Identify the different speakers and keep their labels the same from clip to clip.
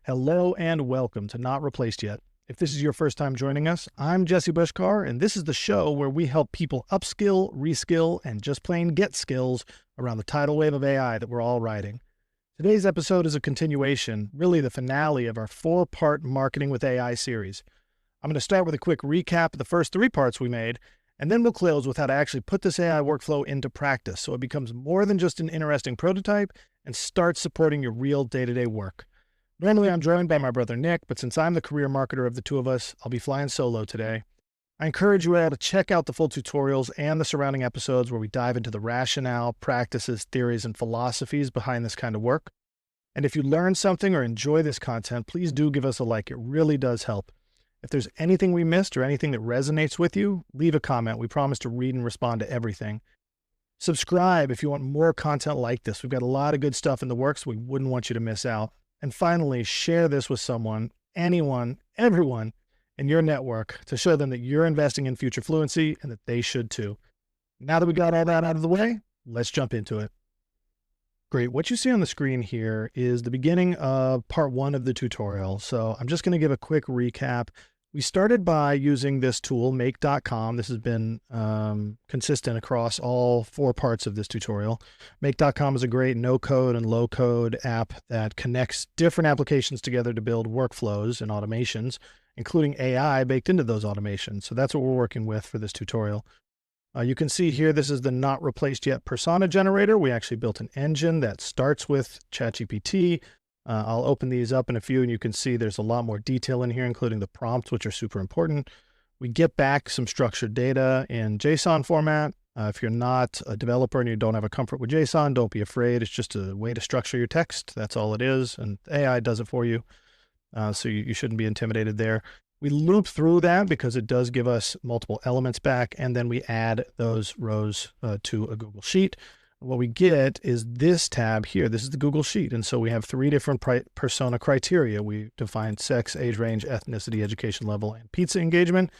Speaker 1: Hello and welcome to Not Replaced Yet. If this is your first time joining us, I'm Jesse Bushcar, and this is the show where we help people upskill, reskill, and just plain get skills around the tidal wave of AI that we're all riding. Today's episode is a continuation, really the finale of our 4-part Marketing with AI series. I'm going to start with a quick recap of the first 3 parts we made, and then we'll close with how to actually put this AI workflow into practice so it becomes more than just an interesting prototype and starts supporting your real day-to-day work. Normally, I'm joined by my brother Nick, but since I'm the career marketer of the two of us, I'll be flying solo today. I encourage you all to check out the full tutorials and the surrounding episodes where we dive into the rationale, practices, theories, and philosophies behind this kind of work. And if you learn something or enjoy this content, please do give us a like. It really does help. If there's anything we missed or anything that resonates with you, leave a comment. We promise to read and respond to everything. Subscribe if you want more content like this. We've got a lot of good stuff in the works we wouldn't want you to miss out. And finally, share this with someone, anyone, everyone in your network to show them that you're investing in future fluency and that they should too. Now that we got all that out of the way, let's jump into it. Great. What you see on the screen here is the beginning of part 1 of the tutorial. So I'm just going to give a quick recap. We started by using this tool, make.com. This has been consistent across all 4 parts of this tutorial. Make.com is a great no-code and low-code app that connects different applications together to build workflows and automations, including AI baked into those automations. So that's what we're working with for this tutorial. You can see here, this is the Not Replaced Yet persona generator. We actually built an engine that starts with ChatGPT. I'll open these up in a few, and you can see there's a lot more detail in here, including the prompts, which are super important. We get back some structured data in JSON format. If you're not a developer and you don't have a comfort with JSON, don't be afraid. It's just a way to structure your text. That's all it is, and AI does it for you. So you shouldn't be intimidated there. We loop through that because it does give us multiple elements back, and then we add those rows to a Google Sheet. What we get is this tab here. This is the Google Sheet. And so we have 3 different persona criteria. We define sex, age range, ethnicity, education level, and pizza engagement.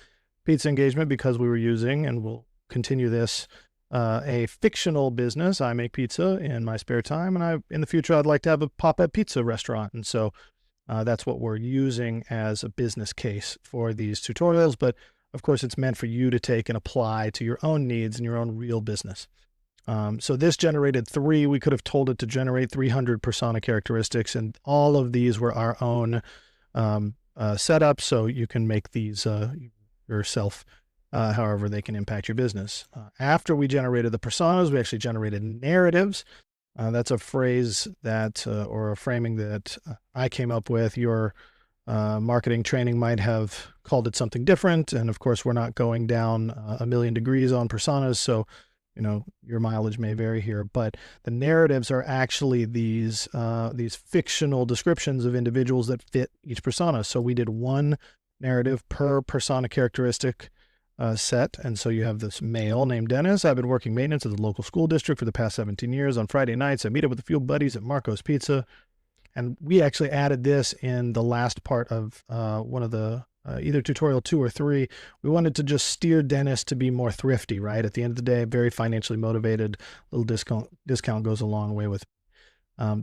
Speaker 1: Pizza engagement because we were using, and we'll continue this, a fictional business. I make pizza in my spare time, and in the future, I'd like to have a pop-up pizza restaurant. And so that's what we're using as a business case for these tutorials. But of course, it's meant for you to take and apply to your own needs and your own real business. So this generated 3. We could have told it to generate 300 persona characteristics, and all of these were our own setup. So you can make these yourself, however they can impact your business. After we generated the personas, we actually generated narratives. That's a phrase that, or a framing that I came up with. Your marketing training might have called it something different. And of course, we're not going down a million degrees on personas. So, your mileage may vary here, but the narratives are actually these fictional descriptions of individuals that fit each persona. So we did 1 narrative per persona characteristic set. And so you have this male named Dennis. I've been working maintenance at the local school district for the past 17 years. On Friday nights, I meet up with a few buddies at Marco's Pizza. And we actually added this in the last part of one of the either tutorial 2 or 3. We wanted to just steer Dennis to be more thrifty, right? At the end of the day, very financially motivated. A little discount goes a long way with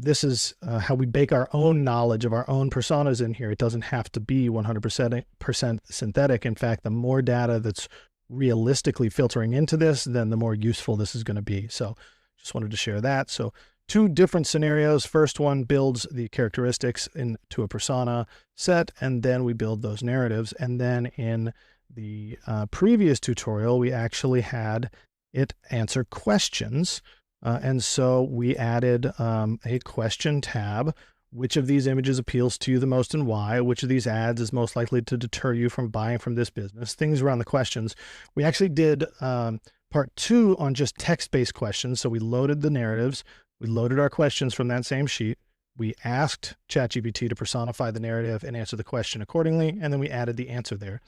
Speaker 1: this is how we bake our own knowledge of our own personas in here. It doesn't have to be 100% synthetic. In fact, the more data that's realistically filtering into this, then the more useful this is going to be. So just wanted to share that. So 2 different scenarios. First one builds the characteristics into a persona set, and then we build those narratives. And then in the previous tutorial, we actually had it answer questions. And so we added a question tab. Which of these images appeals to you the most and why? Which of these ads is most likely to deter you from buying from this business? Things around the questions. We actually did part 2 on just text-based questions. So we loaded the narratives. We loaded our questions from that same sheet. We asked ChatGPT to personify the narrative and answer the question accordingly, and then we added the answer there.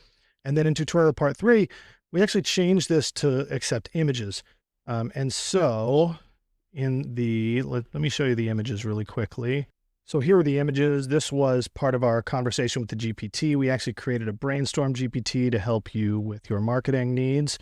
Speaker 1: And then in tutorial part 3, we actually changed this to accept images. And so in the, let me show you the images really quickly. So here are the images. This was part of our conversation with the GPT. We actually created a brainstorm GPT to help you with your marketing needs.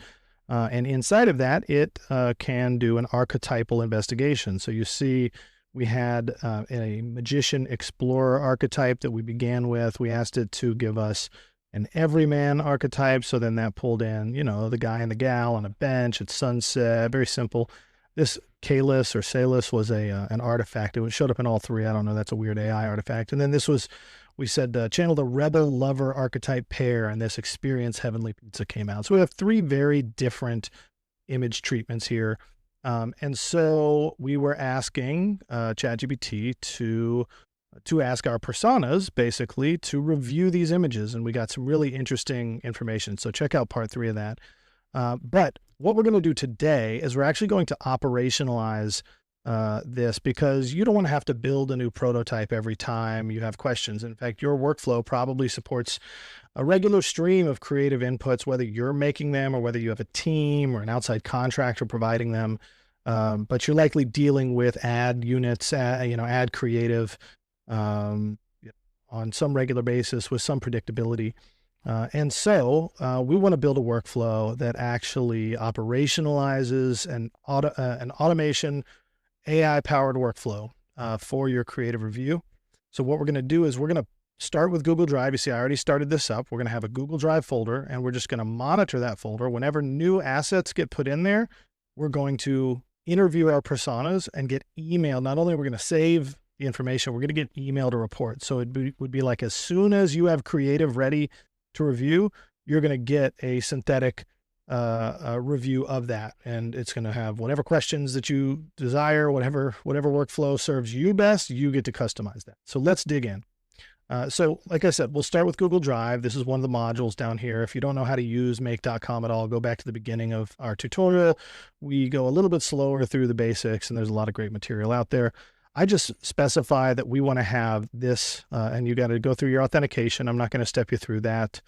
Speaker 1: And inside of that, it can do an archetypal investigation. So you see We had a magician explorer archetype that we began with. We asked it to give us an everyman archetype. So then that pulled in, you know, the guy and the gal on a bench at sunset. Very simple. This Kalis or Salus was an artifact. It showed up in all three. I don't know. That's a weird AI artifact. And then this was, we said, channel the rebel lover archetype pair, and this experience heavenly pizza came out. So we have three very different image treatments here. And so we were asking ChatGPT to ask our personas basically to review these images, and we got some really interesting information. So check out part 3 of that. But what we're going to do today is we're actually going to operationalize this, because you don't want to have to build a new prototype every time you have questions. In fact, your workflow probably supports a regular stream of creative inputs, whether you're making them or whether you have a team or an outside contractor providing them. But you're likely dealing with ad units, ad creative on some regular basis with some predictability. And so we want to build a workflow that actually operationalizes an automation AI-powered workflow for your creative review. So what we're going to do is we're going to start with Google Drive. You see, I already started this up. We're going to have a Google Drive folder, and we're just going to monitor that folder. Whenever new assets get put in there, we're going to interview our personas and get email. Not only are we going to save the information, we're going to get emailed a report. So it would be like as soon as you have creative ready to review, you're going to get a synthetic review of that, and it's going to have whatever questions that you desire, whatever workflow serves you best. You get to customize that. So let's dig in. So like I said, we'll start with Google Drive. This is one of the modules down here. If you don't know how to use make.com at all, go back to the beginning of our tutorial. We go a little bit slower through the basics, and there's a lot of great material out there. I just specify that we want to have this, and you got to go through your authentication. I'm not going to step you through that,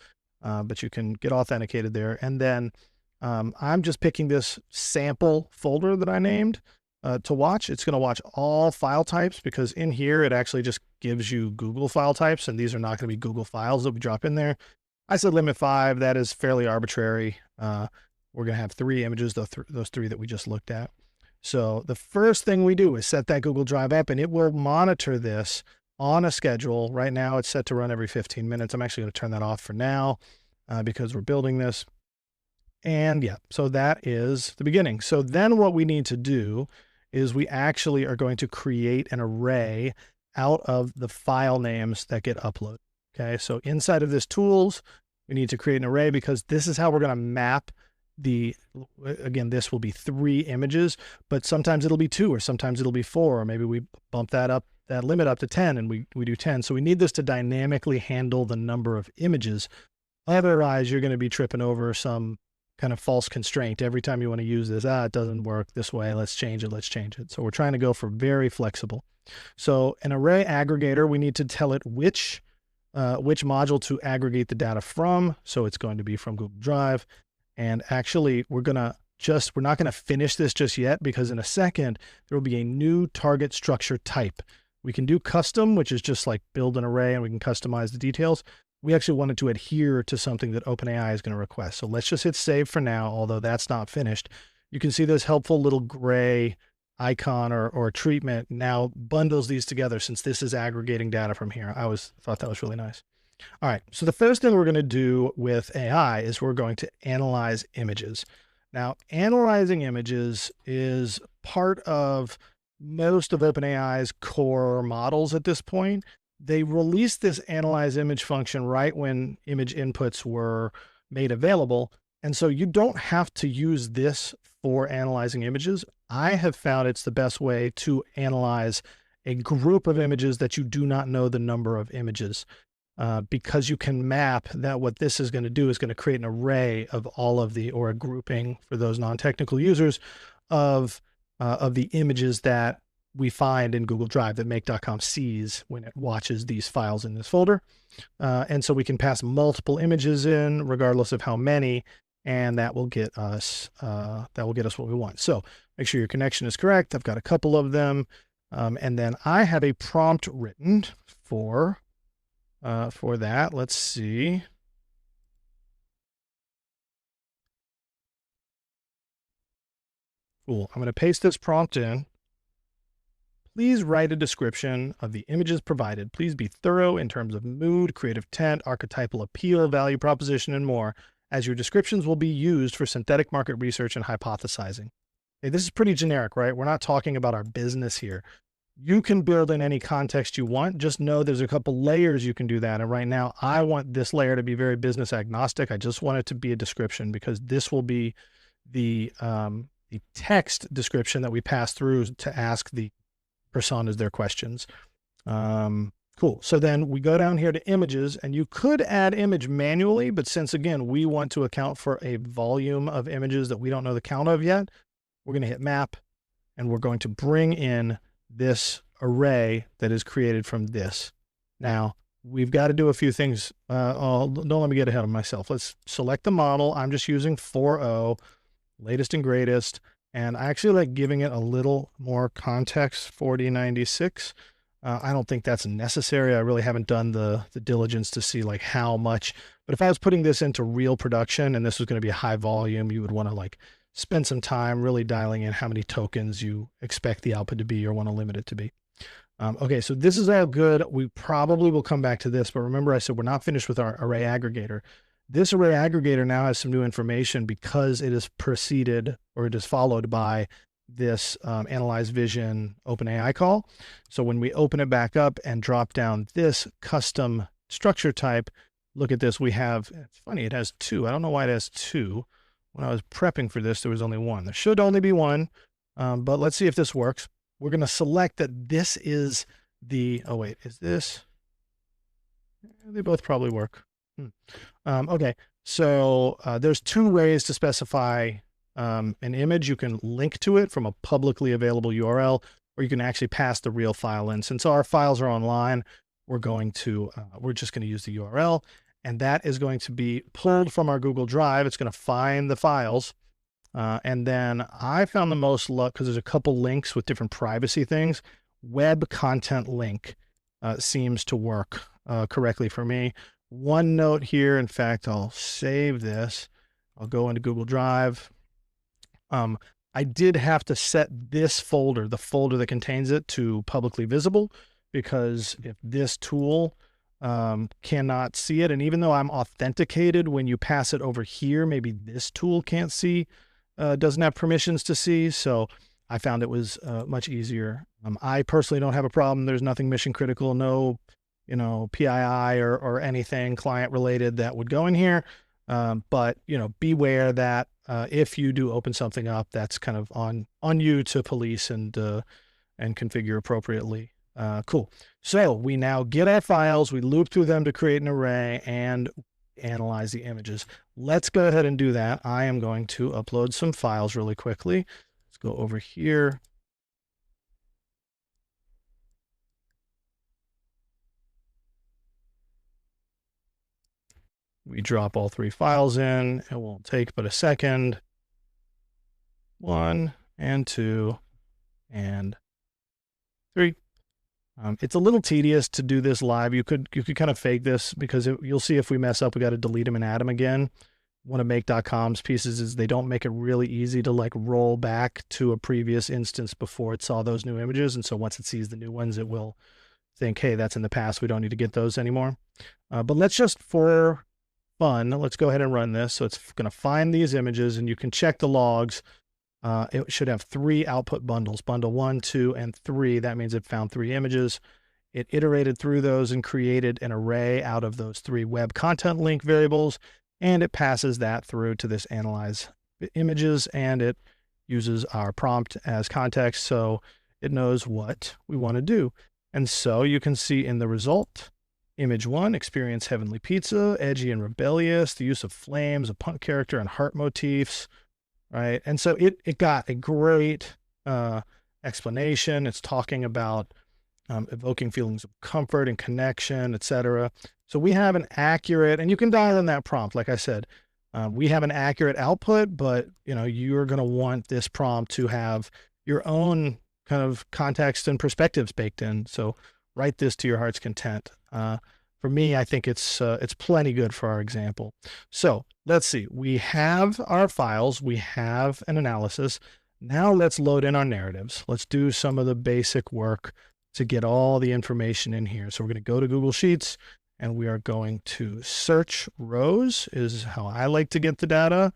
Speaker 1: but you can get authenticated there. And then I'm just picking this sample folder that I named to watch. It's going to watch all file types, because in here it actually just gives you Google file types, and these are not going to be Google files that we drop in there. I said limit 5. That is fairly arbitrary. We're going to have 3 images, those 3 that we just looked at. So the first thing we do is set that Google Drive up, and it will monitor this on a schedule. Right now it's set to run every 15 minutes. I'm actually going to turn that off for now because we're building this. And yeah, so that is the beginning. So then what we need to do is we actually are going to create an array out of the file names that get uploaded. Okay, so inside of this tools, we need to create an array, because this is how we're going to map again, this will be 3 images, but sometimes it'll be 2, or sometimes it'll be 4, or maybe we bump that limit up to 10, and we do 10. So we need this to dynamically handle the number of images. Otherwise, you're going to be tripping over some kind of false constraint every time you want to use this. It doesn't work this way. Let's change it. So we're trying to go for very flexible. So an array aggregator, we need to tell it which module to aggregate the data from. So it's going to be from Google Drive. And actually, we're not going to finish this just yet, because in a second, there will be a new target structure type. We can do custom, which is just like build an array and we can customize the details. We actually wanted to adhere to something that OpenAI is going to request. So let's just hit save for now, although that's not finished. You can see this helpful little gray icon or treatment now bundles these together, since this is aggregating data from here. I thought that was really nice. All right, so the first thing we're going to do with AI is we're going to analyze images. Now, analyzing images is part of most of OpenAI's core models at this point. They released this analyze image function right when image inputs were made available. And so you don't have to use this for analyzing images. I have found it's the best way to analyze a group of images that you do not know the number of images. Because you can map that. What this is going to do is going to create an array of all of or a grouping for those non-technical users of the images that we find in Google Drive that make.com sees when it watches these files in this folder. And so we can pass multiple images in regardless of how many, and that will get us what we want. So make sure your connection is correct. I've got a couple of them. And then I have a prompt written for that. Let's see. Cool. I'm going to paste this prompt in. Please write a description of the images provided. Please be thorough in terms of mood, creative intent, archetypal appeal, value proposition, and more, as your descriptions will be used for synthetic market research and hypothesizing. Okay, this is pretty generic, right? We're not talking about our business here. You can build in any context you want. Just know there's a couple layers you can do that. And right now, I want this layer to be very business agnostic. I just want it to be a description, because this will be the text description that we pass through to ask the personas their questions. Cool. So then we go down here to images, and you could add image manually, but since again, we want to account for a volume of images that we don't know the count of yet, we're going to hit map, and we're going to bring in this array that is created from this. Now we've got to do a few things. Don't let me get ahead of myself. Let's select the model. I'm just using 4o, latest and greatest. And I actually like giving it a little more context, 4096. I don't think that's necessary. I really haven't done the diligence to see like how much, but if I was putting this into real production and this was going to be a high volume, you would want to like spend some time really dialing in how many tokens you expect the output to be or want to limit it to be. Okay, so this is all good. We probably will come back to this, but remember I said we're not finished with our array aggregator. This array aggregator now has some new information because it is preceded, or it is followed by this Analyze Vision OpenAI call. So when we open it back up and drop down this custom structure type, look at this. We have, it's funny, it has two. I don't know why it has two. When I was prepping for this, there was only one. There should only be one, but let's see if this works. We're going to select that this is the, oh wait, is this? They both probably work. Okay, so there's two ways to specify an image. You can link to it from a publicly available URL, or you can actually pass the real file in. Since our files are online, we're just going to use the URL, and that is going to be pulled from our Google Drive. It's going to find the files. And then I found the most luck because there's a couple links with different privacy things. Web content link seems to work correctly for me. One note here, in fact, I'll save this. I'll go into Google Drive. I did have to set this folder, the folder that contains it, to publicly visible, because if this tool cannot see it, and even though I'm authenticated, when you pass it over here, maybe this tool can't see, doesn't have permissions to see. So I found it was much easier. I personally don't have a problem. There's nothing mission critical, no PII or anything client related that would go in here. But beware that if you do open something up, that's kind of on you to police and configure appropriately. Cool. So we now get our files, we loop through them to create an array and analyze the images. Let's go ahead and do that. I am going to upload some files really quickly. Let's go over here. We drop all three files in. It won't take but a second. 1 and 2 and 3. It's a little tedious to do this live. You could kind of fake this, because you'll see if we mess up, we got to delete them and add them again. One of Make.com's pieces is they don't make it really easy to like roll back to a previous instance before it saw those new images. And so once it sees the new ones, it will think, hey, that's in the past. We don't need to get those anymore. But let's just, for fun, let's go ahead and run this. So it's going to find these images, and you can check the logs. It should have 3 output bundles, bundle 1, 2, and 3. That means it found 3 images. It iterated through those and created an array out of those 3 web content link variables, and it passes that through to this Analyze Images, and it uses our prompt as context, so it knows what we want to do. And so you can see in the result, image 1, experience heavenly pizza, edgy and rebellious, the use of flames, a punk character, and heart motifs. Right. And so it got a great explanation. It's talking about evoking feelings of comfort and connection, etc. So we have an accurate, and you can dial in that prompt. Like I said, we have an accurate output, but you're going to want this prompt to have your own kind of context and perspectives baked in. So write this to your heart's content. For me, I think it's plenty good for our example. So let's see. We have our files. We have an analysis. Now let's load in our narratives. Let's do some of the basic work to get all the information in here. So we're going to go to Google Sheets and we are going to search rows is how I like to get the data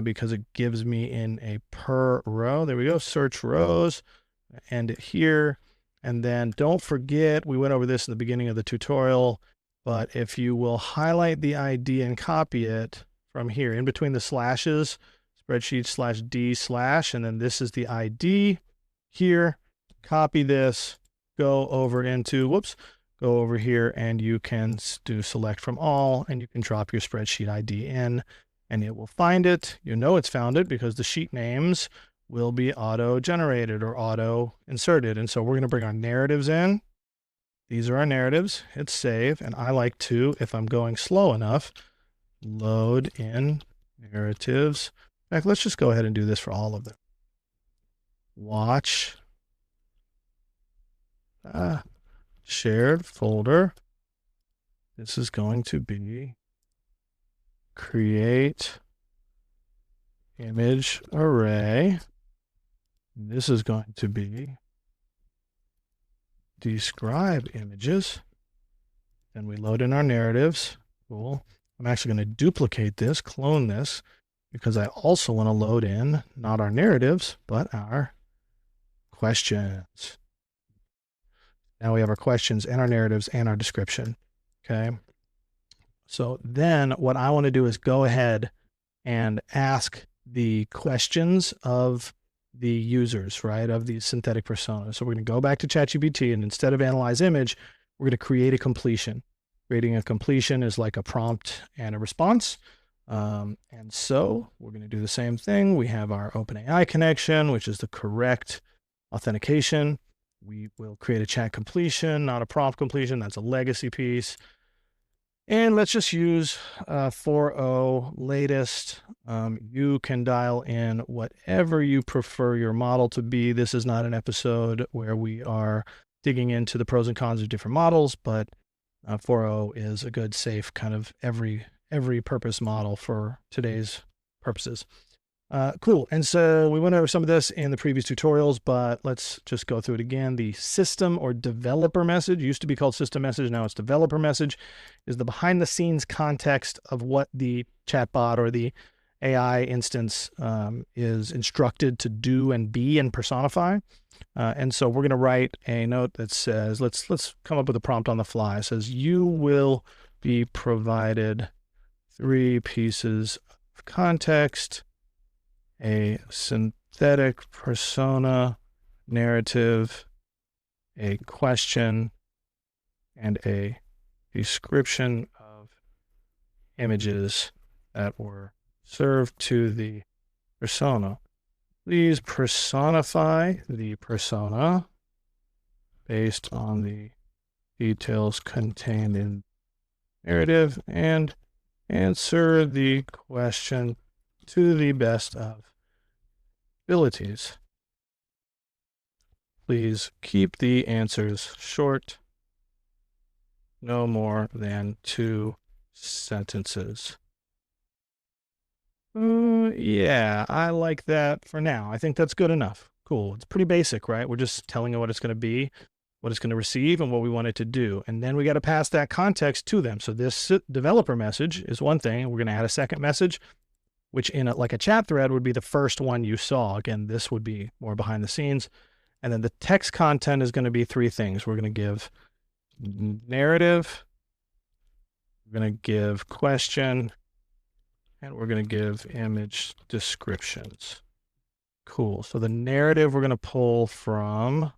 Speaker 1: because it gives me in a per row. There we go. Search rows, end it here. And then don't forget, we went over this in the beginning of the tutorial, but if you will highlight the ID and copy it from here in between the slashes, spreadsheet /d/, and then this is the ID here, copy this, go over into, go over here and you can do select from all and you can drop your spreadsheet ID in and it will find it. You know it's found it because the sheet names will be auto-generated or auto-inserted. And so we're going to bring our narratives in. These are our narratives. Hit save. And I like to, if I'm going slow enough, load in narratives. In fact, let's just go ahead and do this for all of them. Watch shared folder. This is going to be create image array. This is going to be describe images. Then we load in our narratives. Cool. I'm actually going to duplicate this, clone this, because I also want to load in not our narratives, but our questions. Now we have our questions and our narratives and our description. Okay. So then what I want to do is go ahead and ask the questions of the users, right, of these synthetic personas. So we're going to go back to ChatGPT and instead of analyze image, we're going to create a completion. Creating a completion is like a prompt and a response. And so we're going to do the same thing. We have our OpenAI connection, which is the correct authentication. We will create a chat completion, not a prompt completion. That's a legacy piece. And let's just use 4o latest. You can dial in whatever you prefer your model to be. This is not an episode where we are digging into the pros and cons of different models, but 4o is a good, safe kind of every purpose model for today's purposes. Cool. And so we went over some of this in the previous tutorials, but let's just go through it again. The system or developer message used to be called system message. Now it's developer message is the behind the scenes context of what the chatbot or the AI instance is instructed to do and be and personify. And so we're going to write a note that says, let's come up with a prompt on the fly. It says, you will be provided 3 pieces of context, a synthetic persona narrative, a question, and a description of images that were served to the persona. Please personify the persona based on the details contained in narrative and answer the question to the best of abilities. Please keep the answers short, no more than 2 sentences. Yeah, I like that for now. I think that's good enough. Cool. It's pretty basic, right? We're just telling it what it's going to be, what it's going to receive, and what we want it to do. And then we got to pass that context to them. So this developer message is one thing. We're going to add a second message, which in like a chat thread would be the first one you saw. Again, this would be more behind the scenes. And then the text content is going to be 3 things. We're going to give narrative, we're going to give question, and we're going to give image descriptions. Cool. So the narrative we're going to pull from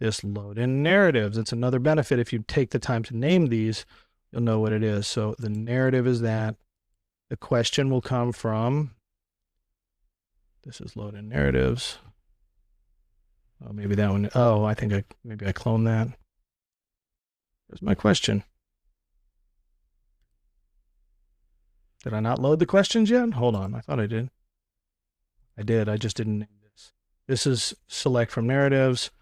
Speaker 1: this load in narratives. It's another benefit. If you take the time to name these, you'll know what it is. So the narrative is that. The question will come from, this is load in narratives. Oh, maybe that one. Oh, I think maybe I cloned that. There's my question. Did I not load the questions yet? Hold on. I thought I did. I did. I just didn't name this. This is select from narratives.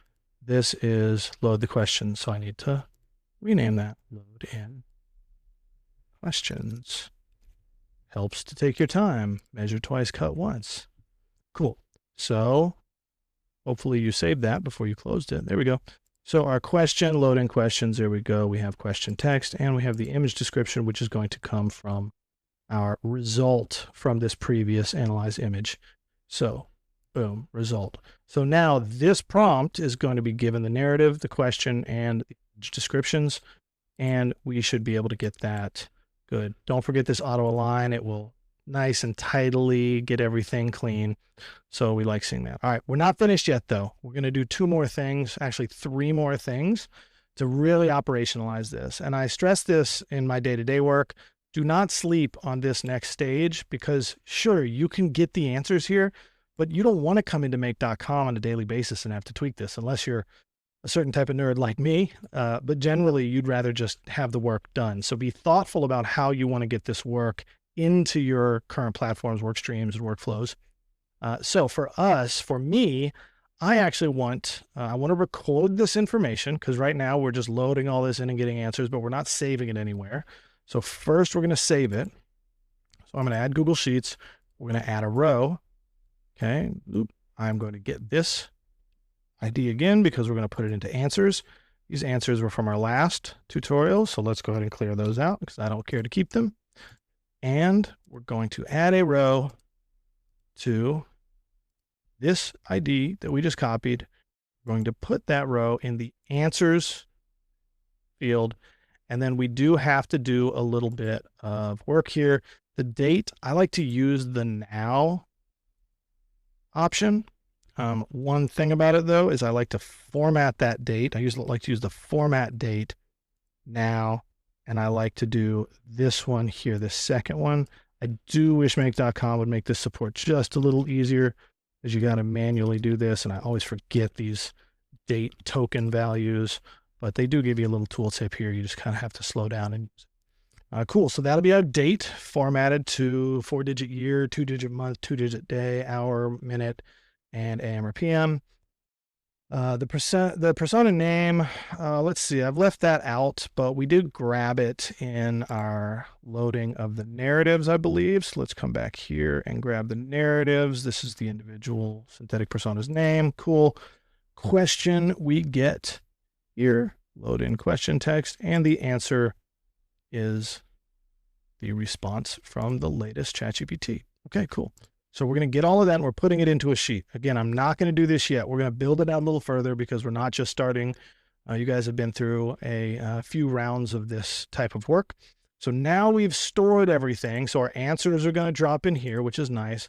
Speaker 1: This is load the questions. So I need to rename that. Load in questions. Helps to take your time. Measure twice, cut once. Cool. So hopefully you saved that before you closed it. There we go. So our question, loading questions, there we go. We have question text, and we have the image description, which is going to come from our result from this previous analyze image. So boom, result. So now this prompt is going to be given the narrative, the question, and the image descriptions, and we should be able to get that good. Don't forget this auto align. It will nice and tidily get everything clean. So we like seeing that. All right, we're not finished yet though. We're going to do 2 more things, actually 3 more things to really operationalize this. And I stress this in my day-to-day work. Do not sleep on this next stage, because sure, you can get the answers here, but you don't want to come into make.com on a daily basis and have to tweak this unless you're a certain type of nerd like me. But generally you'd rather just have the work done. So be thoughtful about how you want to get this work into your current platforms, work streams, and workflows. So for me, I actually want to record this information, because right now we're just loading all this in and getting answers, but we're not saving it anywhere. So first we're going to save it. So I'm going to add Google Sheets. We're going to add a row. Okay. I'm going to get this ID again, because we're going to put it into answers. These answers were from our last tutorial. So let's go ahead and clear those out, because I don't care to keep them. And we're going to add a row to this ID that we just copied. We're going to put that row in the answers field. And then we do have to do a little bit of work here. The date, I like to use the now option. One thing about it though, is I like to format that date. I like to use the format date now. And I like to do this one here, the second one. I do wish make.com would make this support just a little easier, because you got to manually do this. And I always forget these date token values, but they do give you a little tooltip here. You just kind of have to slow down and use it. Cool. So that'll be our date formatted to 4-digit year, 2-digit month, 2-digit day, hour, minute, and AM or PM. The persona name, let's see, I've left that out, but we did grab it in our loading of the narratives, I believe. So let's come back here and grab the narratives. This is the individual synthetic persona's name. Cool. Question we get here, load in question text, and the answer is the response from the latest ChatGPT. Okay, cool. So we're going to get all of that and we're putting it into a sheet. Again, I'm not going to do this yet. We're going to build it out a little further, because we're not just starting. You guys have been through a few rounds of this type of work. So now we've stored everything. So our answers are going to drop in here, which is nice.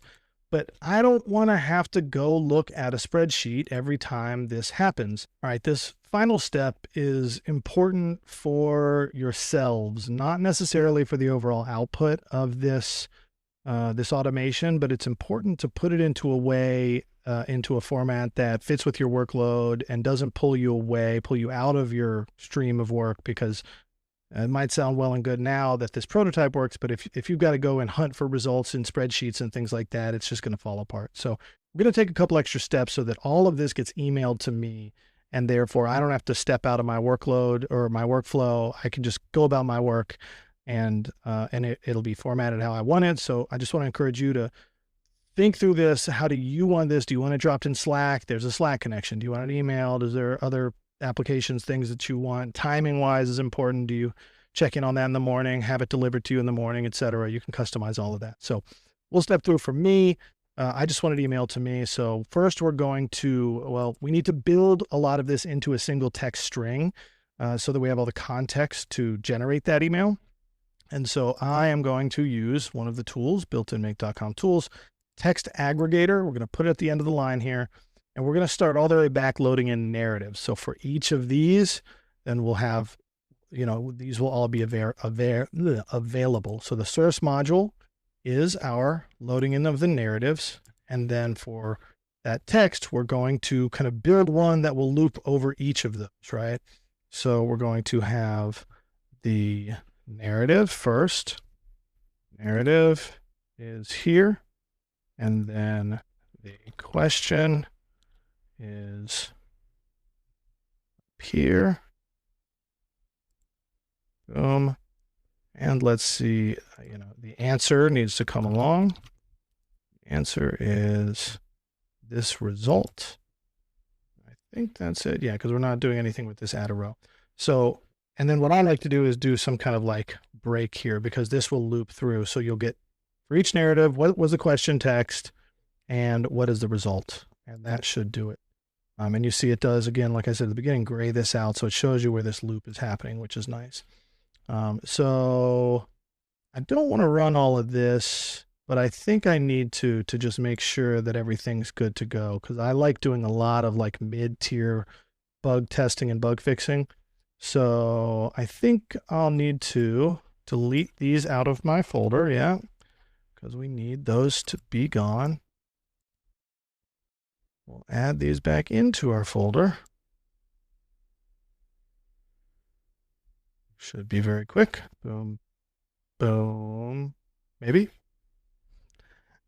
Speaker 1: But I don't want to have to go look at a spreadsheet every time this happens. All right, this final step is important for yourselves, not necessarily for the overall output of this automation, but it's important to put it into a way, into a format that fits with your workload and doesn't pull you out of your stream of work, because it might sound well and good now that this prototype works, but if you've got to go and hunt for results in spreadsheets and things like that, it's just going to fall apart. So we're going to take a couple extra steps so that all of this gets emailed to me, and therefore I don't have to step out of my workload or my workflow. I can just go about my work, and it'll be formatted how I want it. So I just want to encourage you to think through this. How do you want this? Do you want it dropped in Slack? There's a Slack connection. Do you want it emailed? Is there other applications, things that you want? Timing wise is important. Do you check in on that in the morning, have it delivered to you in the morning, etc.? You can customize all of that. So we'll step through. For me, I just wanted emailed to me. So first we're going to, we need to build a lot of this into a single text string so that we have all the context to generate that email. And so I am going to use one of the tools, built-in make.com tools, text aggregator. We're going to put it at the end of the line here, and we're going to start all the way back loading in narratives. So for each of these, then we'll have, these will all be available. So the source module is our loading in of the narratives. And then for that text, we're going to kind of build one that will loop over each of those, right? So we're going to have the narrative first. Narrative is here. And then the question is up here. Boom. And let's see, the answer needs to come along. The answer is this result. I think that's it. Yeah, because we're not doing anything with this add a row. So, and then what I like to do is do some kind of like break here, because this will loop through. So you'll get for each narrative, what was the question text and what is the result? And that should do it. And you see it does, again, like I said at the beginning, gray this out. So it shows you where this loop is happening, which is nice. So I don't want to run all of this, but I think I need to just make sure that everything's good to go, because I like doing a lot of like mid-tier bug testing and bug fixing. So I think I'll need to delete these out of my folder, yeah, because we need those to be gone. We'll add these back into our folder. Should be very quick. Boom, boom, maybe.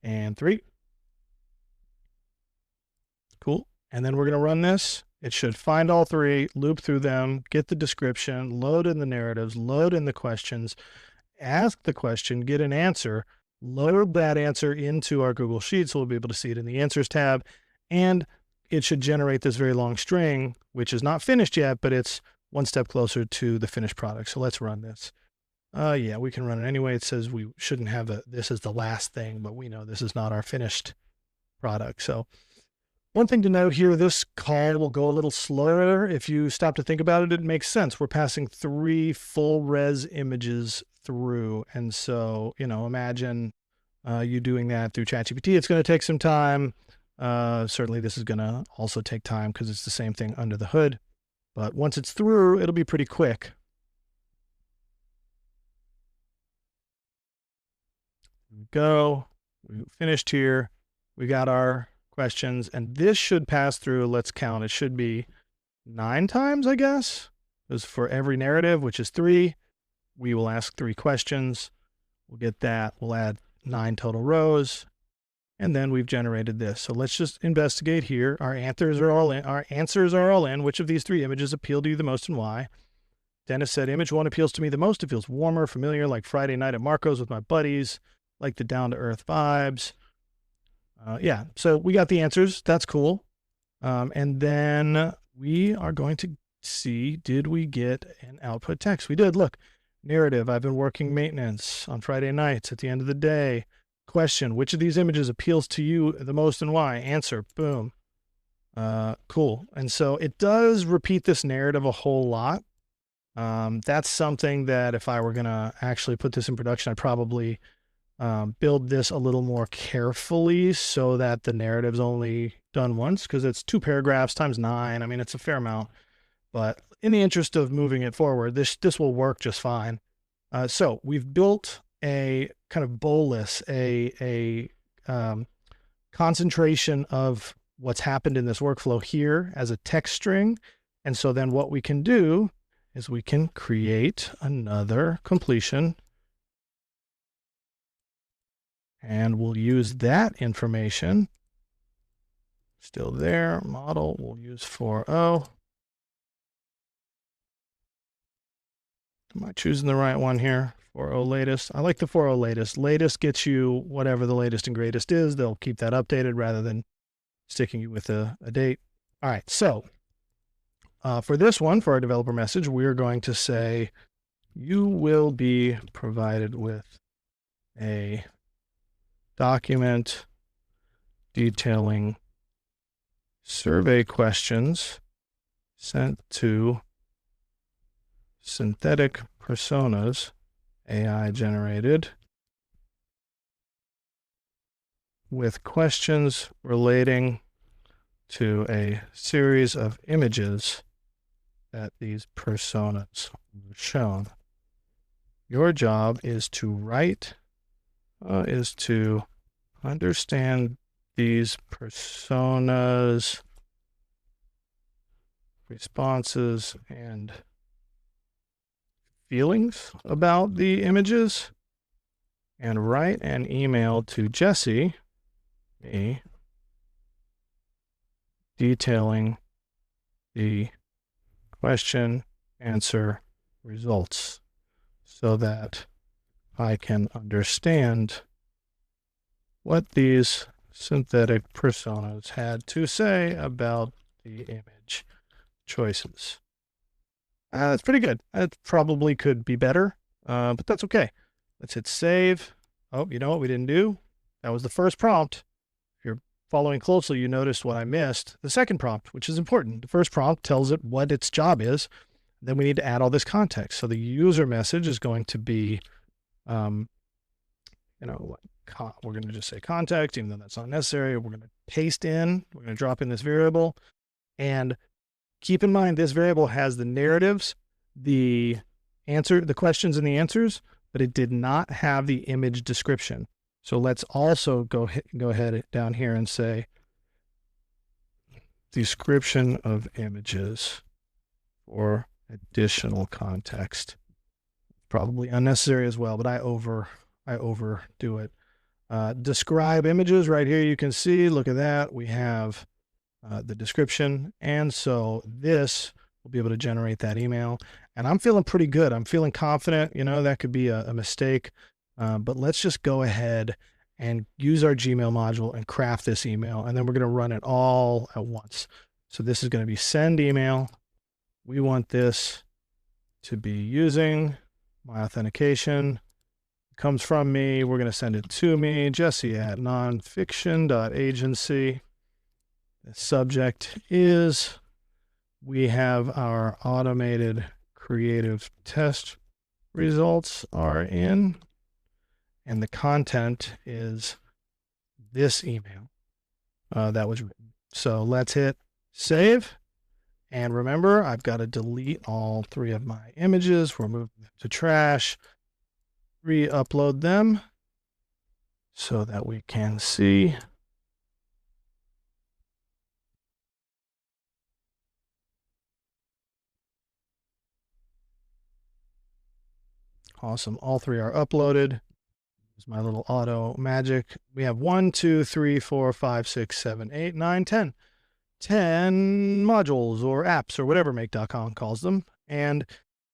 Speaker 1: And 3. Cool. And then we're going to run this. It should find all 3, loop through them, get the description, load in the narratives, load in the questions, ask the question, get an answer, load that answer into our Google Sheet so we'll be able to see it in the Answers tab. And it should generate this very long string, which is not finished yet, but it's one step closer to the finished product. So let's run this. Yeah, we can run it anyway. It says we shouldn't have this as the last thing, but we know this is not our finished product. So one thing to note here, this call will go a little slower. If you stop to think about it, it makes sense. We're passing 3 full res images through. And so, you know, imagine you doing that through ChatGPT. It's going to take some time. Certainly this is going to also take time because it's the same thing under the hood. But once it's through, it'll be pretty quick. Go. We finished here. We got our questions, and this should pass through. Let's count. It should be 9 times, I guess. Because for every narrative, which is 3, we will ask 3 questions. We'll get that. We'll add 9 total rows. And then we've generated this. So let's just investigate here. Our answers are all in. Which of these 3 images appeal to you the most and why? Dennis said, image 1 appeals to me the most. It feels warmer, familiar, like Friday night at Marco's with my buddies, like the down-to-earth vibes. Yeah, so we got the answers. That's cool. And then we are going to see, did we get an output text? We did. Look, narrative, I've been working maintenance on Friday nights at the end of the day. Question, which of these images appeals to you the most and why? Answer, boom. Cool. And so it does repeat this narrative a whole lot. That's something that if I were going to actually put this in production, I'd probably build this a little more carefully so that the narrative's only done once, because it's 2 paragraphs times 9. I mean, it's a fair amount, but in the interest of moving it forward, this will work just fine. So we've built a kind of bolus, a concentration of what's happened in this workflow here as a text string. And so then what we can do is we can create another completion, and we'll use that information. Still there, model, we'll use 4o. Am I choosing the right one here? 4o latest. I like the 4o latest. Latest gets you whatever the latest and greatest is. They'll keep that updated rather than sticking you with a date. All right, so for this one, for our developer message, we're going to say, you will be provided with a document detailing survey questions sent to synthetic personas, AI generated, with questions relating to a series of images that these personas were shown. Your job is to to understand these personas, responses, and feelings about the images, and write an email to Jesse, me, detailing the question answer results so that I can understand what these synthetic personas had to say about the image choices. That's pretty good. It probably could be better, but that's okay. Let's hit save. Oh, you know what we didn't do? That was the first prompt. If you're following closely, you noticed what I missed. The second prompt, which is important. The first prompt tells it what its job is. Then we need to add all this context. So the user message is going to be, we're going to just say context, even though that's not necessary. We're going to paste in, we're going to drop in this variable. And keep in mind, this variable has the narratives, the questions and the answers, but it did not have the image description. So let's also go ahead down here and say description of images for additional context. Probably unnecessary as well, but I overdo it. Describe images right here. You can see, look at that. We have the description. And so this will be able to generate that email. And I'm feeling pretty good. I'm feeling confident. That could be a mistake. But let's just go ahead and use our Gmail module and craft this email. And then we're going to run it all at once. So this is going to be send email. We want this to be using my authentication. It comes from me. We're going to send it to me, jesse@nonfiction.agency. The subject is, we have our automated creative test results are in, and the content is this email that was written. So let's hit save. And remember, I've got to delete all 3 of my images. We're moving them to trash, re-upload them so that we can see. Awesome. All 3 are uploaded. Here's my little auto magic. We have 1, 2, 3, 4, 5, 6, 7, 8, 9, 10. 10 modules or apps or whatever make.com calls them. And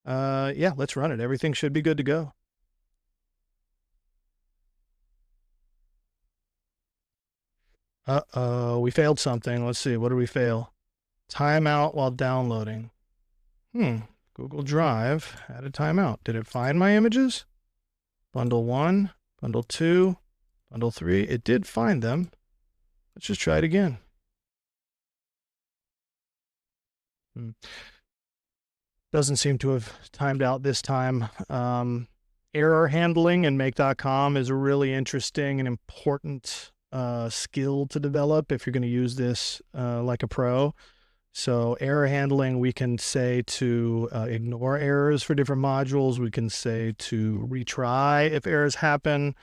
Speaker 1: yeah, let's run it. Everything should be good to go. Uh-oh, we failed something. Let's see. What did we fail? Timeout while downloading. Google Drive had a timeout. Did it find my images? Bundle 1, bundle 2, bundle 3. It did find them. Let's just try it again. Doesn't seem to have timed out this time. Error handling in make.com is a really interesting and important skill to develop if you're going to use this like a pro. So error handling, we can say to ignore errors for different modules. We can say to retry if errors happen.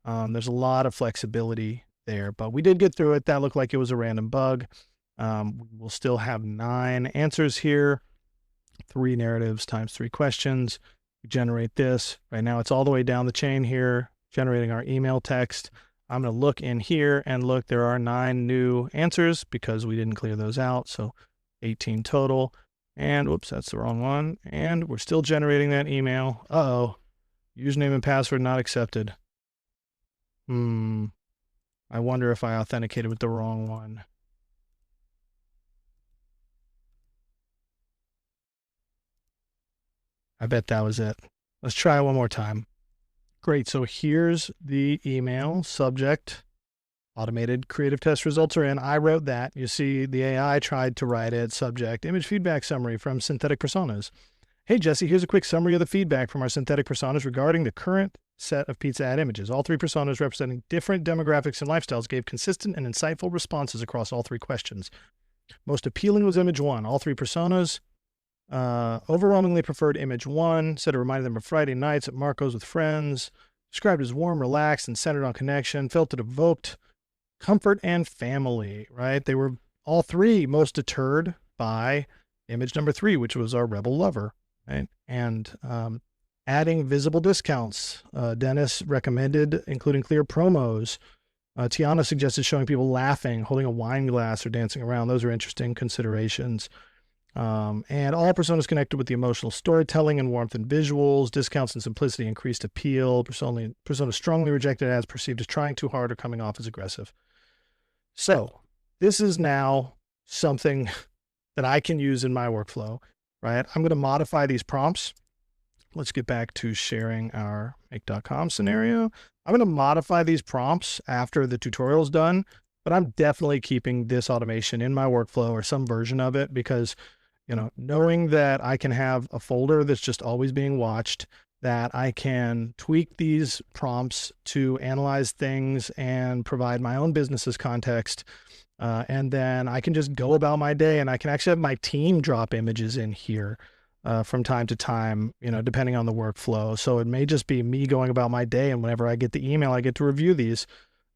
Speaker 1: There's a lot of flexibility there, but we did get through it. That looked like it was a random bug. We'll still have 9 answers here, 3 narratives times 3 questions. We generate this. Right now it's all the way down the chain here, generating our email text. I'm going to look in here and look, there are 9 new answers because we didn't clear those out. So 18 total. And whoops, that's the wrong one. And we're still generating that email. Uh-oh, username and password not accepted. I wonder if I authenticated with the wrong one. I bet that was it. Let's try it one more time. Great. So here's the email subject. Automated creative test results are in. I wrote that. You see the AI tried to write it. Subject, image feedback summary from synthetic personas. Hey, Jesse, here's a quick summary of the feedback from our synthetic personas regarding the current set of pizza ad images. All 3 personas representing different demographics and lifestyles gave consistent and insightful responses across all 3 questions. Most appealing was image 1. All 3 personas overwhelmingly preferred image 1, said it reminded them of Friday nights at Marco's with friends, described as warm, relaxed, and centered on connection, felt it evoked comfort and family, right? They were all 3 most deterred by image number 3, which was our rebel lover, right? And adding visible discounts. Dennis recommended including clear promos. Tiana suggested showing people laughing, holding a wine glass, or dancing around. Those are interesting considerations. And all personas connected with the emotional storytelling and warmth and visuals. Discounts and simplicity increased appeal. Persona strongly rejected ads perceived as trying too hard or coming off as aggressive. So this is now something that I can use in my workflow, right? I'm going to modify these prompts. Let's get back to sharing our make.com scenario. I'm going to modify these prompts after the tutorial is done, but I'm definitely keeping this automation in my workflow or some version of it because, knowing that I can have a folder that's just always being watched, that I can tweak these prompts to analyze things and provide my own business's context. And then I can just go about my day, and I can actually have my team drop images in here from time to time, depending on the workflow. So it may just be me going about my day, and whenever I get the email, I get to review these.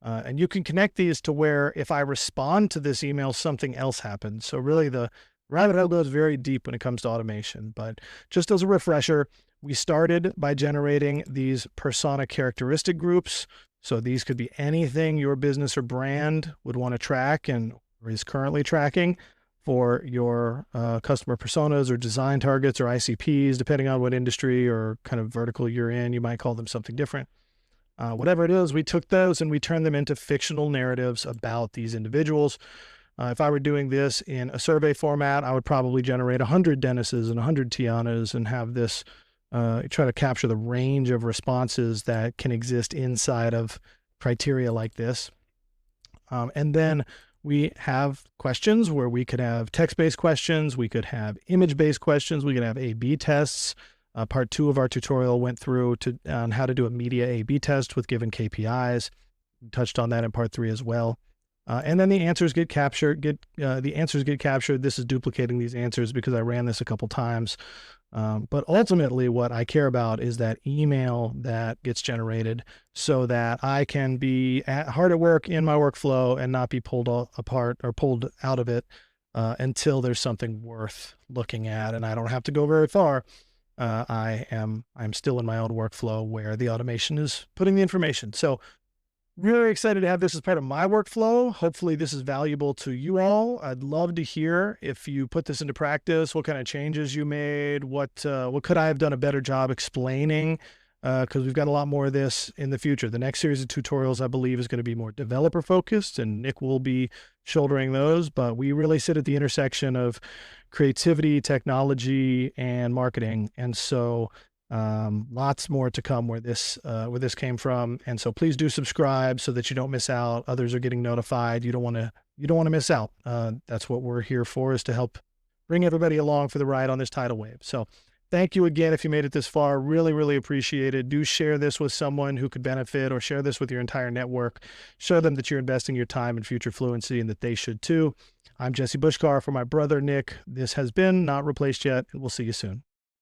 Speaker 1: And you can connect these to where if I respond to this email, something else happens. So really the rabbit hole goes very deep when it comes to automation. But just as a refresher, we started by generating these persona characteristic groups. So these could be anything your business or brand would want to track and or is currently tracking for your customer personas or design targets or ICPs, depending on what industry or kind of vertical you're in. You might call them something different. Whatever it is, we took those and we turned them into fictional narratives about these individuals. If I were doing this in a survey format, I would probably generate 100 Dennises and 100 Tianas and have this try to capture the range of responses that can exist inside of criteria like this. And then we have questions where we could have text-based questions, we could have image-based questions, we could have A/B tests. Part 2 of our tutorial went through on how to do a media A/B test with given KPIs. We touched on that in part 3 as well. And then the answers get captured. This is duplicating these answers because I ran this a couple times. But ultimately, what I care about is that email that gets generated so that I can be hard at work in my workflow and not be pulled apart or pulled out of it until there's something worth looking at. And I don't have to go very far. I'm still in my own workflow where the automation is putting the information. So really excited to have this as part of my workflow. Hopefully this is valuable to you all. I'd love to hear if you put this into practice, what kind of changes you made, what could I have done a better job explaining? Because we've got a lot more of this in the future. The next series of tutorials, I believe, is going to be more developer focused, and Nick will be shouldering those, but we really sit at the intersection of creativity, technology, and marketing. And so lots more to come where this came from. And so please do subscribe so that you don't miss out. Others are getting notified. You don't want to miss out. That's what we're here for, is to help bring everybody along for the ride on this tidal wave. So thank you again if you made it this far. Really, really appreciate it. Do share this with someone who could benefit, or share this with your entire network. Show them that you're investing your time in future fluency and that they should too. I'm Jesse Bushkar for my brother, Nick. This has been Not Replaced Yet, and we'll see you soon.